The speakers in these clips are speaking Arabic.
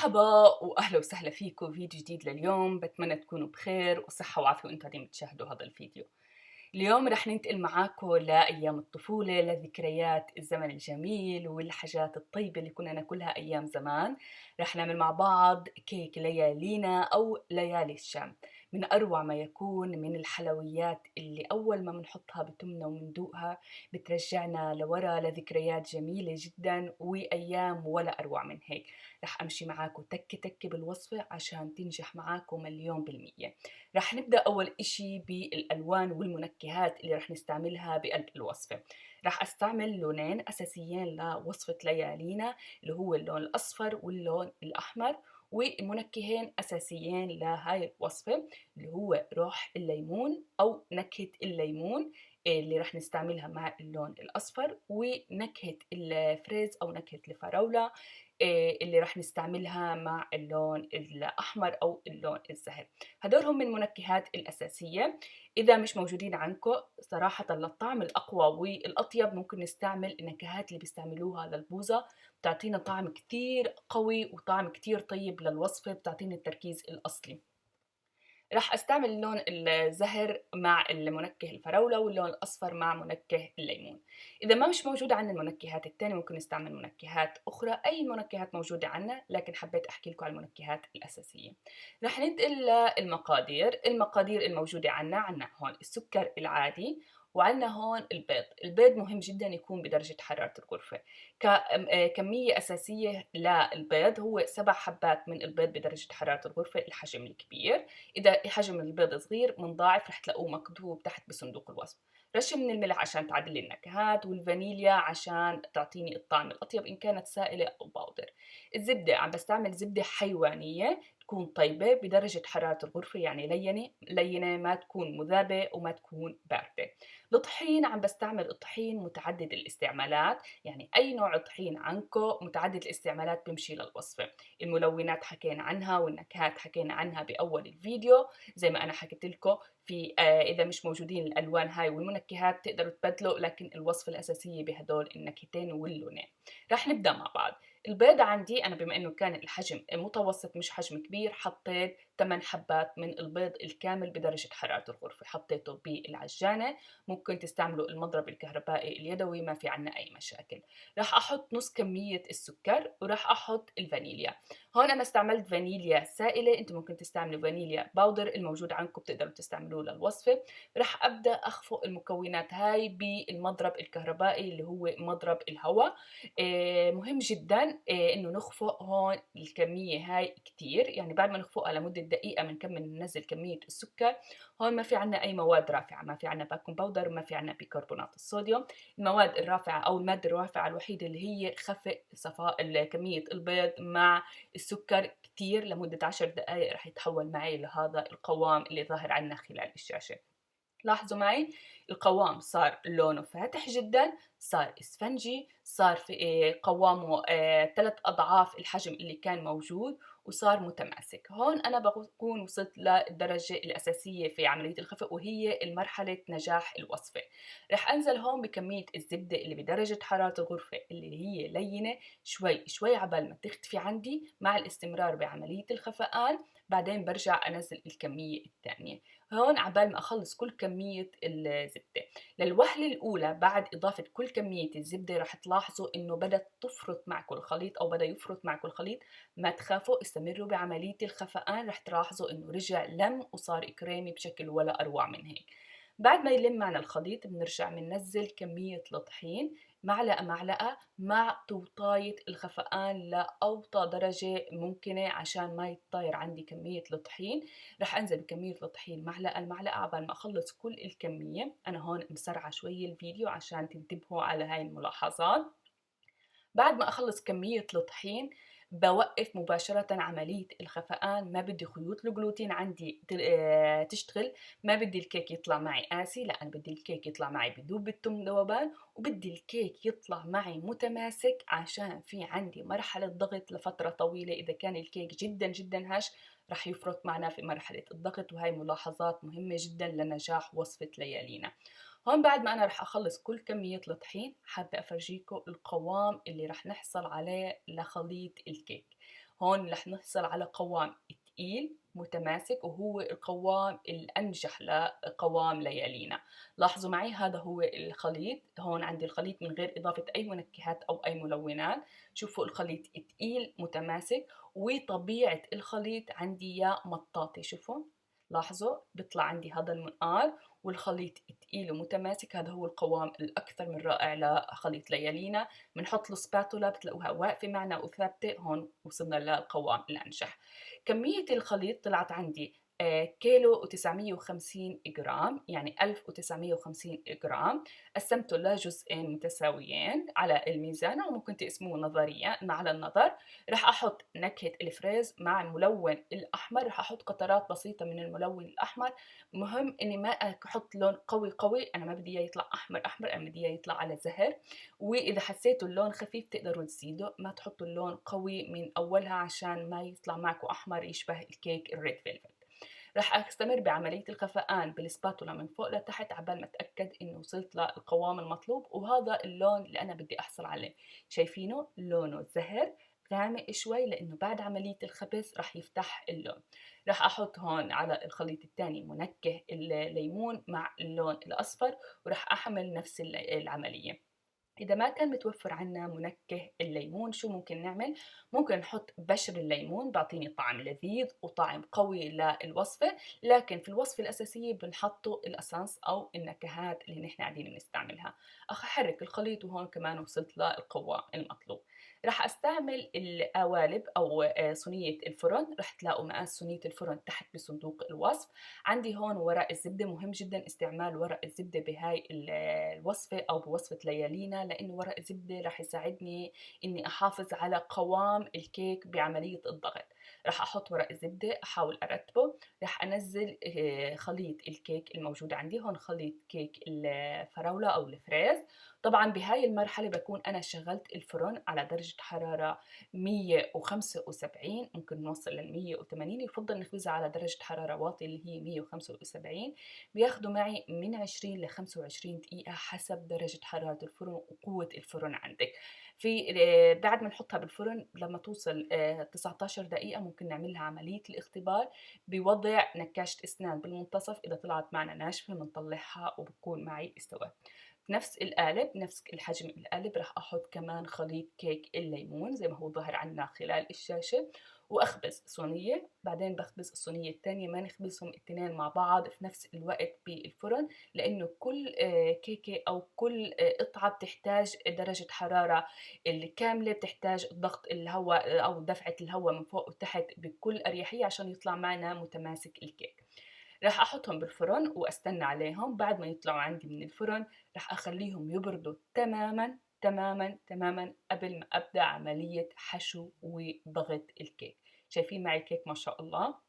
مرحبا واهلا وسهلا فيكم فيديو جديد لليوم. بتمنى تكونوا بخير وصحة وعافية وانتم قاعدين بتشاهدوا هذا الفيديو. اليوم رح ننتقل معاكم لأيام الطفولة، لذكريات الزمن الجميل والحاجات الطيبة اللي كنا ناكلها أيام زمان. رح نعمل مع بعض كيك ليالينا أو ليالي الشام، من أروع ما يكون من الحلويات اللي أول ما بنحطها بتمنا ومندوقها بترجعنا لورا لذكريات جميلة جدا وأيام ولا أروع من هيك. رح أمشي معاكم تكة تكة بالوصفة عشان تنجح معاكم 100%. رح نبدأ أول إشي بالألوان والمنكهات اللي رح نستعملها بقلب الوصفة. رح أستعمل لونين أساسيين لوصفة ليالينا، اللي هو اللون الأصفر واللون الأحمر، ومنكهين أساسيين لهاي الوصفة اللي هو روح الليمون أو نكهة الليمون اللي رح نستعملها مع اللون الأصفر، ونكهة الفريز أو نكهة الفراولة اللي رح نستعملها مع اللون الأحمر أو اللون الزهر. هدول هم المنكهات الأساسية. إذا مش موجودين عندكم صراحة للطعم الأقوى والأطيب ممكن نستعمل النكهات اللي بيستعملوها للبوظة، بتعطينا طعم كتير قوي وطعم كتير طيب للوصفة، بتعطينا التركيز الأصلي. راح استعمل اللون الزهر مع المنكه الفراولة واللون الأصفر مع منكه الليمون. إذا ما مش موجودة عندنا المنكهات التانية ممكن نستعمل منكهات أخرى، أي منكهات موجودة عندنا، لكن حبيت أحكي لكم على المنكهات الأساسية. راح ننتقل المقادير الموجودة عندنا هون السكر العادي، وعندنا هون البيض مهم جدا يكون بدرجة حرارة الغرفة. كمية أساسية للبيض هو 7 حبات من البيض بدرجة حرارة الغرفة الحجم الكبير. إذا حجم البيض صغير منضاعف رح تلاقوه مكتوب تحت بصندوق الوصف. رشة من الملح عشان تعدل النكهات، والفانيليا عشان تعطيني الطعم الأطيب إن كانت سائلة أو باودر. الزبدة عم بستعمل زبدة حيوانية تكون طيبة بدرجة حرارة الغرفة، يعني لينة ما تكون مذابة وما تكون باردة. الطحين عم بستعمل الطحين متعدد الاستعمالات، يعني أي نوع طحين عندكم متعدد الاستعمالات بمشي للوصفة. الملونات حكينا عنها والنكهات حكينا عنها بأول الفيديو. زي ما أنا حكيت لكم في إذا مش موجودين الألوان هاي والمنكهات تقدروا تبدلوا، لكن الوصفة الأساسية بهدول النكهتين واللونين. رح نبدأ مع بعض. البيض عندي أنا بما إنه كان الحجم متوسط مش حجم كبير، حطيت 8 حبات من البيض الكامل بدرجة حرارة الغرفة، حطيته بالعجانة. ممكن تستعملوا المضرب الكهربائي اليدوي، ما في عنا أي مشاكل. راح أحط نص كمية السكر وراح أحط الفانيليا. هون أنا استعملت فانيليا سائلة، أنتم ممكن تستعملوا فانيليا باودر الموجود عندكم بتقدروا تستعملوه للوصفة. راح أبدأ أخفق المكونات هاي بالمضرب الكهربائي اللي هو مضرب الهواء. مهم جدا إنه نخفق هون الكمية هاي كتير، يعني بعد ما نخفقها لمدة دقيقة بنكمل ننزل كمية السكر. هون ما في عنا أي مواد رافعة، ما في عنا باكنج باودر، ما في عنا بيكربونات الصوديوم. المواد الرافعة أو المادة الرافعة الوحيدة اللي هي خفق صفاء كمية البيض مع السكر كتير لمدة 10 دقائق رح يتحول معي لهذا القوام اللي ظاهر عنا خلال الشاشة. لاحظوا معي القوام صار لونه فاتح جدا، صار اسفنجي، صار في قوامه 3 أضعاف الحجم اللي كان موجود، وصار متماسك. هون أنا بكون وصلت للدرجة الأساسية في عملية الخفق، وهي المرحلة نجاح الوصفة. رح أنزل هون بكمية الزبدة اللي بدرجة حرارة الغرفة اللي هي لينة شوي شوي عبال ما تختفي عندي مع الاستمرار بعملية الخفقان. بعدين برجع أنزل الكمية الثانية. هون عبال ما أخلص كل كمية الزبدة. للوهلة الأولى بعد إضافة كل كمية الزبدة رح تلاحظوا إنه بدأت تفرط معكم الخليط أو بدأ يفرط معكم الخليط. ما تخافوا، استمروا بعملية الخفقان، رح تلاحظوا إنه رجع لم وصار كريمي بشكل ولا أروع من هيك. بعد ما يلم معنا الخليط بنرجع بننزل كمية الطحين معلقة معلقة مع توطاية الخفقان لأوطى درجة ممكنة عشان ما يتطاير عندي كمية الطحين. رح انزل بكمية الطحين معلقة المعلقة عبال ما اخلص كل الكمية. انا هون مسرعة شوي الفيديو عشان تنتبهوا على هاي الملاحظات. بعد ما أخلص كمية الطحين بوقف مباشرة عملية الخفقان. ما بدي خيوط الجلوتين عندي تشتغل، ما بدي الكيك يطلع معي قاسي، لا أنا بدي الكيك يطلع معي بدوب بالتم ذوبان، وبدي الكيك يطلع معي متماسك عشان في عندي مرحلة ضغط لفترة طويلة. إذا كان الكيك جدا جدا هش رح يفرط معنا في مرحلة الضغط، وهي ملاحظات مهمة جدا لنجاح وصفة ليالينا. هون بعد ما أنا رح أخلص كل كمية الطحين حابة أفرجيكم القوام اللي رح نحصل عليه لخليط الكيك. هون رح نحصل على قوام تقيل متماسك، وهو القوام الأنجح لقوام ليالينا. لاحظوا معي هذا هو الخليط. هون عندي الخليط من غير إضافة أي منكهات أو أي ملونات. شوفوا الخليط تقيل متماسك، وطبيعة الخليط عندي يا مطاطي. شوفوا لاحظوا بيطلع عندي هذا المنقار، والخليط تقيل ومتماسك. هذا هو القوام الأكثر من رائع لخليط ليالينا. بنحط له سباتولا بتلاقوها واقفة معنا وثابتة. هون وصلنا للقوام الأنجح. كمية الخليط طلعت عندي كيلو و950 جرام، يعني 1950 جرام. قسمته لجزئين متساويين على الميزان، أو ممكن تقسموه نظريا على النظر. رح أحط نكهة الفريز مع الملون الأحمر. رح أحط قطرات بسيطة من الملون الأحمر. مهم إني ما أحط لون قوي قوي، أنا ما بدي إياه يطلع أحمر أحمر، أنا بدي إياه يطلع على زهر. وإذا حسيتوا اللون خفيف تقدروا تزيدوا، ما تحطوا اللون قوي من أولها عشان ما يطلع معكم أحمر يشبه الكيك الريد فيلفت. رح أستمر بعملية الخفقان بالسباتولا من فوق لتحت عبال ما أتأكد إنه وصلت للقوام المطلوب، وهذا اللون اللي أنا بدي أحصل عليه. شايفينه لونه زهر غامق شوي، لأنه بعد عملية الخبز رح يفتح اللون. رح أحط هون على الخليط الثاني منكه الليمون مع اللون الأصفر، ورح أحمل نفس العملية. إذا ما كان متوفر عنا منكه الليمون، شو ممكن نعمل؟ ممكن نحط بشر الليمون، بعطيني طعم لذيذ وطعم قوي للوصفة. لكن في الوصفة الأساسية بنحطه الأسانس أو النكهات اللي نحن قاعدين نستعملها. أحرك الخليط، وهون كمان وصلت للقوام المطلوب. رح أستعمل القوالب أو صينية الفرن. رح تلاقوا مقاس صينية الفرن تحت بصندوق الوصف. عندي هون ورق الزبدة. مهم جدا استعمال ورق الزبدة بهاي الوصفة أو بوصفة ليالينا، لأنه ورق الزبدة رح يساعدني إني أحافظ على قوام الكيك بعملية الضغط. رح أحط ورق الزبدة، أحاول أرتبه. رح أنزل خليط الكيك الموجود عندي. هون خليط كيك الفراولة أو الفريز. طبعا بهاي المرحلة بكون أنا شغلت الفرن على درجة حرارة 175، ممكن نوصل لل 180. يفضل نخبزها على درجة حرارة واطية اللي هي 175. بياخدوا معي من 20 ل 25 دقيقة حسب درجة حرارة الفرن وقوة الفرن عندك. في بعد ما نحطها بالفرن لما توصل 19 دقيقة ممكن نعمل لها عملية الاختبار بوضع نكاشة اسنان بالمنتصف. إذا طلعت معنا ناشفة بنطلعها وبكون معي استوت. نفس القالب، نفس الحجم القالب، رح أحط كمان خليط كيك الليمون زي ما هو ظاهر عنا خلال الشاشة، وأخبز صينية. بعدين بخبز الصينية الثانية. ما نخبزهم الاثنين مع بعض في نفس الوقت بالفرن، لأنه كل كيكة أو كل قطعة بتحتاج درجة حرارة الكاملة، بتحتاج ضغط الهواء أو دفعة الهواء من فوق وتحت بكل أريحية عشان يطلع معنا متماسك الكيك. راح احطهم بالفرن واستنى عليهم. بعد ما يطلعوا عندي من الفرن راح اخليهم يبردوا تماما تماما تماما قبل ما ابدا عملية حشو وضغط الكيك. شايفين معي الكيك ما شاء الله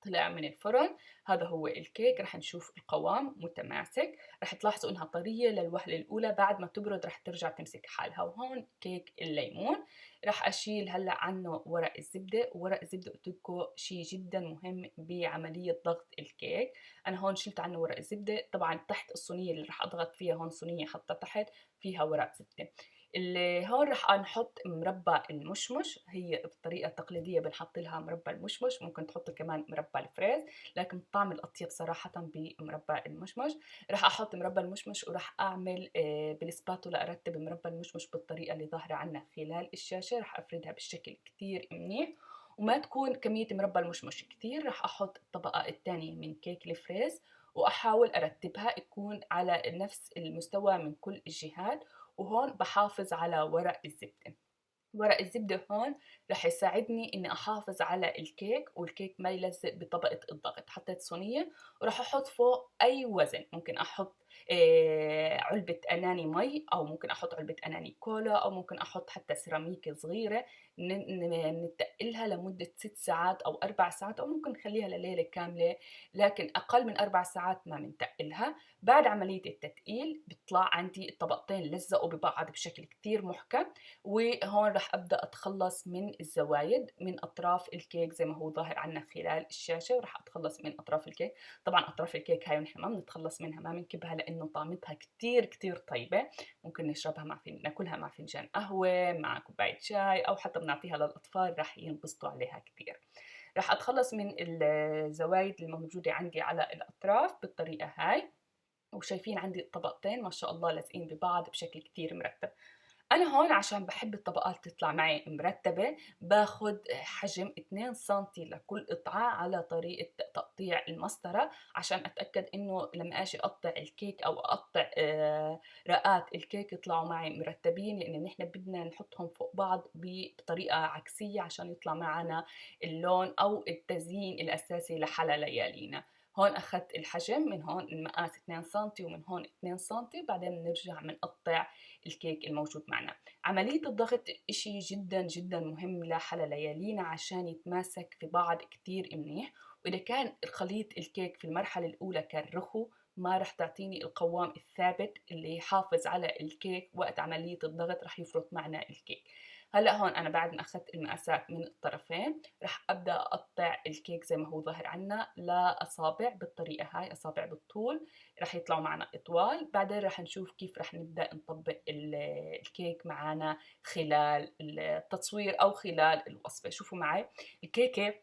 طلع من الفرن. هذا هو الكيك. رح نشوف القوام متماسك. رح تلاحظوا انها طرية للوهلة الاولى، بعد ما تبرد رح ترجع تمسك حالها. وهون كيك الليمون. رح اشيل هلا عنه ورق الزبدة. وورق الزبدة قلت لكم شيء جدا مهم بعملية ضغط الكيك. انا هون شلت عنه ورق الزبدة. طبعا تحت الصينية اللي رح اضغط فيها، هون صينية حطها تحت فيها ورق زبدة. اللي هون رح نحط مربى المشمش. هي بالطريقة التقليدية بنحط لها مربى المشمش، ممكن تحط كمان مربى الفريز، لكن الطعم الأطيب صراحة بمربى المشمش. رح أحط مربى المشمش، ورح أعمل بالسباتولا أرتب مربى المشمش بالطريقة اللي ظاهرة عنا خلال الشاشة. رح أفردها بالشكل كتير منيح، وما تكون كمية مربى المشمش كتير. رح أحط الطبقة الثانية من كيك الفريز، وأحاول أرتبها يكون على نفس المستوى من كل الجهات. وهون بحافظ على ورق الزبدة. ورق الزبدة هون رح يساعدني إني أحافظ على الكيك، والكيك ما يلزق بطبقة الضغط. حطيت صينية ورح أحط فوق أي وزن. ممكن أحط علبة أناني مي، أو ممكن أحط علبة أناني كولا، أو ممكن أحط حتى سيراميك صغيرة نتقلها لمدة 6 ساعات أو 4 ساعات، أو ممكن نخليها لليلة كاملة، لكن أقل من 4 ساعات ما بنتقلها. بعد عملية التتقيل بيطلع عندي الطبقتين لزقوا ببعض بشكل كتير محكم. وهون رح أبدأ أتخلص من الزوايد من أطراف الكيك زي ما هو ظاهر عنا خلال الشاشة. ورح أتخلص من أطراف الكيك. طبعا أطراف الكيك هاي نحن ما بنتخلص منها، ما بنكبها لأنه طعمتها كتير كتير طيبة. ممكن نشربها ناكلها مع فنجان قهوة، مع كوباية شاي، أو حتى بنعطيها للأطفال رح ينبسطوا عليها كتير. رح أتخلص من الزوايد الموجودة عندي على الأطراف بالطريقة هاي. وشايفين عندي طبقتين ما شاء الله لازقين ببعض بشكل كتير مرتب. أنا هون عشان بحب الطبقات تطلع معي مرتبة باخد حجم 2 سنتي لكل قطعة على طريقة تقطيع المسطرة، عشان أتأكد إنه لما أجي أقطع الكيك أو أقطع رقات الكيك يطلعوا معي مرتبين، لأن نحن بدنا نحطهم فوق بعض بطريقة عكسية عشان يطلع معنا اللون أو التزيين الأساسي لحلا ليالينا. هون أخذت الحجم من هون المقاس 2 سنتي ومن هون 2 سنتي، بعدين بنرجع بنقطع الكيك الموجود معنا. عملية الضغط إشي جدا جدا مهم لحلا ليالينا عشان يتماسك في بعض كتير منيح. وإذا كان الخليط الكيك في المرحلة الأولى كان رخو ما رح تعطيني القوام الثابت اللي يحافظ على الكيك وقت عملية الضغط، رح يفرط معنا الكيك. هلا هون انا بعد ما اخذت المقاسات من الطرفين رح ابدا اقطع الكيك زي ما هو ظاهر عنا لاصابع بالطريقه هاي، اصابع بالطول رح يطلعوا معنا اطوال. بعدين رح نشوف كيف رح نبدا نطبق الكيك معنا خلال التصوير او خلال الوصفه. شوفوا معي الكيكه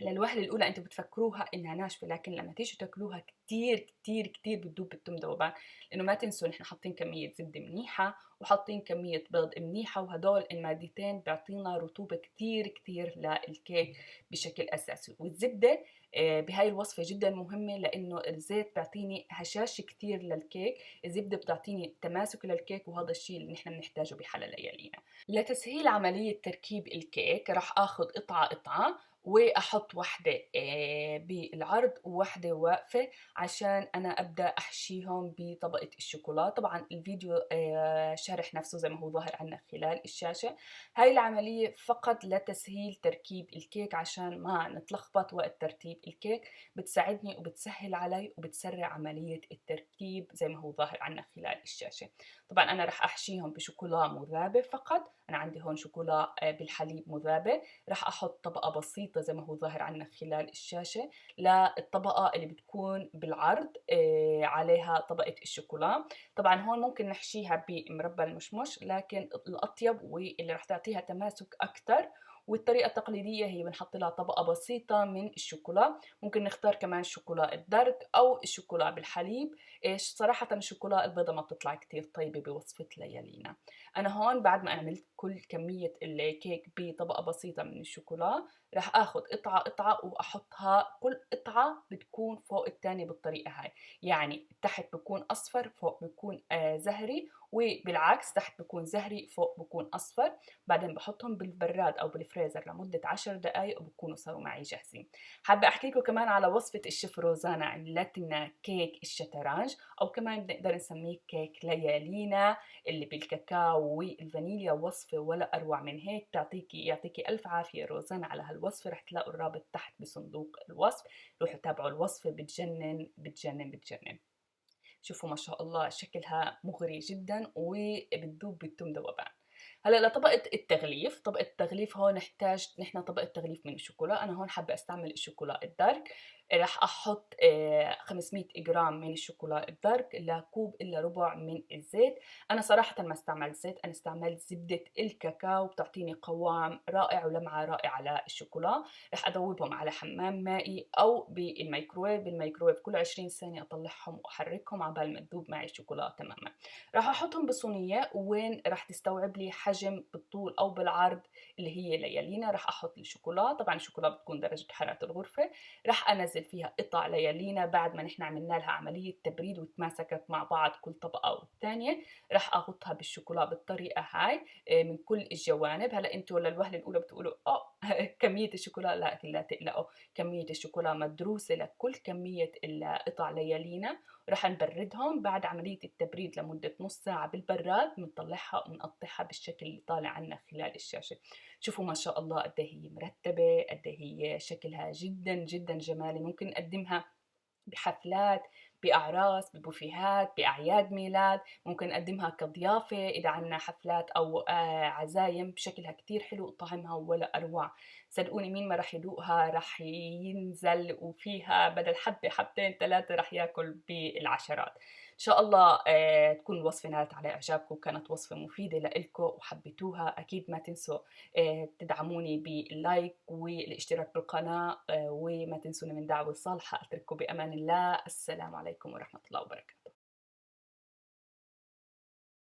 للوهلة الأولى أنتوا بتفكروها إنها ناشفة، لكن لما تيجوا تاكلوها كتير كتير كتير بتدوب بالتم ذوبان. لأنه ما تنسوا نحن حاطين كمية زبدة منيحة وحاطين كمية بيض منيحة، وهدول المادتين بيعطينا رطوبة كتير كتير للكيك بشكل أساسي. والزبدة بهاي الوصفة جدا مهمة، لأنه الزيت بيعطيني هشاشة كتير للكيك، الزبدة بتعطيني تماسك للكيك، وهذا الشيء اللي نحن بنحتاجه بحلا ليالينا. لتسهيل عملية تركيب الكيك رح آخذ قطعة قطعة واحط وحده بالعرض ووحده واقفه عشان انا ابدا احشيهم بطبقه الشوكولا. طبعا الفيديو شرح نفسه زي ما هو ظاهر عنا خلال الشاشه. هاي العمليه فقط لتسهيل تركيب الكيك عشان ما نتلخبط وقت ترتيب الكيك، بتساعدني وبتسهل علي وبتسرع عمليه التركيب زي ما هو ظاهر عنا خلال الشاشه. طبعا انا رح احشيهم بشوكولا مذابه فقط، انا عندي هون شوكولا بالحليب مذابه. رح احط طبقه بسيطه زي ما هو ظاهر عنا خلال الشاشه للطبقه اللي بتكون بالعرض عليها طبقه الشوكولا. طبعا هون ممكن نحشيها بمربى المشمش، لكن الاطيب واللي رح تعطيها تماسك اكثر والطريقة التقليدية هي بنحط لها طبقة بسيطة من الشوكولا. ممكن نختار كمان شوكولا الدارك أو الشوكولا بالحليب. صراحة الشوكولا البيضاء ما بتطلع كتير طيبة بوصفة ليالينا. أنا هون بعد ما عملت كل كمية الكيك بطبقة بسيطة من الشوكولا رح آخد قطعة قطعة وأحطها، كل قطعة بتكون فوق التانية بالطريقة هاي. يعني تحت بكون أصفر فوق بكون زهري، وبالعكس تحت بكون زهري فوق بكون أصفر. بعدين بحطهم بالبراد أو بالفريزر لمدة 10 دقايق وبكونوا صاروا معي جاهزين. حابة أحكي لكم كمان على وصفة الشيف روزانا عملت لنا كيك الشطرنج، أو كمان بنقدر نسميه كيك ليالينا اللي بالكاكاو والفانيليا. وصفة ولا أروع من هيك. يعطيكي ألف عافية روزانا على هالوصفة. رح تلاقوا الرابط تحت بصندوق الوصف، روحوا تابعوا الوصفة، بتجنن بتجنن بتجنن. شوفوا ما شاء الله شكلها مغري جدا وبتذوب بالتم ذوبان. هلا لطبقة التغليف، طبقة التغليف هون نحتاج نحن طبقة تغليف من الشوكولا. أنا هون حابة أستعمل الشوكولا الدارك. رح أحط 500 جرام من الشوكولا الدارك لكوب إلا ربع من الزيت. أنا صراحة ما استعملت زيت، أنا استعملت زبدة الكاكاو بتعطيني قوام رائع ولمعة رائعة للشوكولا. رح أذوبهم على حمام مائي أو بالميكروويف. بالميكروويف كل 20 ثانية أطلعهم وأحركهم عبال ما تذوب معي الشوكولا تماما. رح أحطهم بصينية وين رح تستوعب لي حجم بالطول أو بالعرض اللي هي ليالينا. رح أحط الشوكولا، طبعا الشوكولا بتكون درجة حرارة الغرفة. رح أنزل فيها قطع ليالينا بعد ما نحن عملنا لها عملية تبريد وتماسكت مع بعض كل طبقة والثانية. رح أغطها بالشوكولا بالطريقة هاي من كل الجوانب. هلا انتوا للوهلة الأولى بتقولوا كمية الشوكولا، لا لا تقلقوا، كمية الشوكولا مدروسة لكل كمية القطع ليالينا. رح نبردهم بعد عملية التبريد لمدة نص ساعة بالبراد، بنطلعها وبنقطعها بالشكل اللي طالع عنا خلال الشاشة. شوفوا ما شاء الله قد هي مرتبة، قد هي شكلها جدا جدا جمالي. ممكن نقدمها بحفلات، بأعراس، ببوفيهات، بأعياد ميلاد، ممكن نقدمها كضيافة إذا عنا حفلات أو عزايم. بشكلها كتير حلو وطعمها ولا أروع. صدقوني مين ما رح يدوقها رح ينزل، وفيها بدل حبة حبتين ثلاثة رح ياكل بالعشرات. إن شاء الله تكون الوصفة نالت على إعجابكم، كانت وصفة مفيدة لإلكم وحبيتوها. أكيد ما تنسوا تدعموني باللايك والاشتراك بالقناة، وما تنسوني من دعوة صالحة. أترككم بأمان الله. السلام عليكم ورحمة الله وبركاته.